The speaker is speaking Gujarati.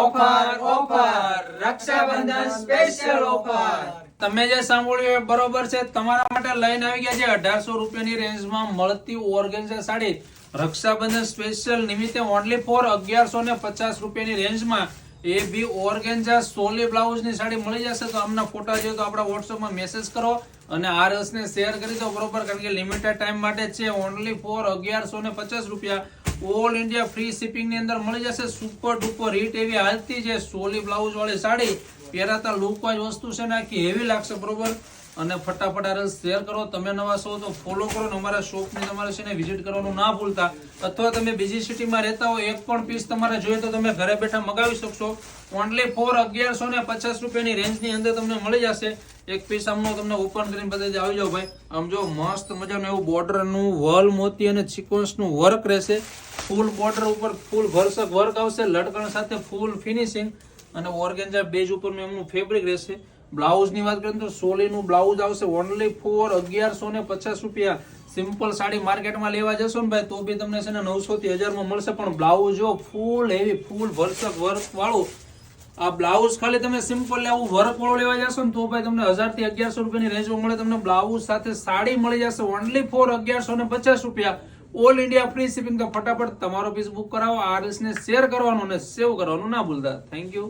Offer Rakshabandhan special offer. તમે જે સાંભળ્યું એ બરોબર છે। તમારા માટે લઈને આવી ગયા છે 1800 રૂપિયાની રેન્જમાં મળતી ઓર્ગેન્ઝા સાડી રક્ષાબંધન સ્પેશિયલ નિમિત્તે ઓનલી ફોર 1150 રૂપિયાની રેન્જમાં એ બી ઓર્ગેન્ઝા સોલી બ્લાઉઝની સાડી મળી જશે। તો આમના ફોટા જોઈએ તો આપણા વોટ્સઅપમાં મેસેજ કરો અને આ રસને શેર કરી દો બરોબર, કારણ કે લિમિટેડ ટાઈમ માટે છે। ઓનલી ફોર 1150 રૂપિયા ઓલ ઇન્ડિયા ફ્રી શિપિંગ ની અંદર મળી જશે। સુપર ડુપર હિટ એવી હાલતી છે સોલી બ્લાઉઝ વાળી સાડી, પહેરાતા લુક વાઇઝ વસ્તુ છે ને આખી હેવી લાગશે બરોબર। અને ફટાફટ આ રસ શેર કરો। તમે નવા છો તો ફોલો કરો ને અમારા શોપની તમારે છે ને વિઝિટ કરવાનું ના ભૂલતા। અથવા તમે બીજી સિટીમાં રહેતા હો, એક પણ પીસ તમારે જોઈએ તો તમે ઘરે બેઠા મગાવી શકશો। ઓનલી ફોર 1150 રૂપિયાની રેન્જની અંદર તમને મળી જશે। એક પીસ આમનો તમને ઓપન કરીને બતાવી આવી જાવ ભાઈ। આમ જો મસ્ત મજાનું એવું બોર્ડરનું વલ મોતી અને સિક્વન્સનું વર્ક રહેશે। ફૂલ બોર્ડર ઉપર ફૂલ ભરસક વર્ક આવશે, લટકણ સાથે ફૂલ ફિનિશિંગ અને ઓર્ગેન્ઝા બેઝ ઉપરનું એમનું ફેબ્રિક રહેશે। બ્લાઉઝની વાત કરીએ તો સોલીનું બ્લાઉઝ આવશે ઓનલી ફોર 1150 રૂપિયા। સિમ્પલ સાડી માર્કેટમાં લેવા જશો ને ભાઈ તો બી તમને છે ને 900 થી 1000 માં મળશે, પણ બ્લાઉઝ જો ફૂલ હેવી ફૂલ ભરસક વર્ક વાળું આ બ્લાઉઝ ખાલી તમે સિમ્પલ આવું વર્ક વાળું લેવા જશો ને તો ભાઈ તમને 1000 થી 1100 રૂપિયાની રેન્જમાં મળે। તમને બ્લાઉઝ સાથે સાડી મળી જશે ઓનલી ફોર 1150 રૂપિયા ઓલ ઇન્ડિયા ફ્રી શિપિંગ। તો ફટાફટ તમારો પીસ બુક કરાવો, આ રીલ્સને શેર કરવાનું અને સેવ કરવાનું ના ભૂલતા। Thank you.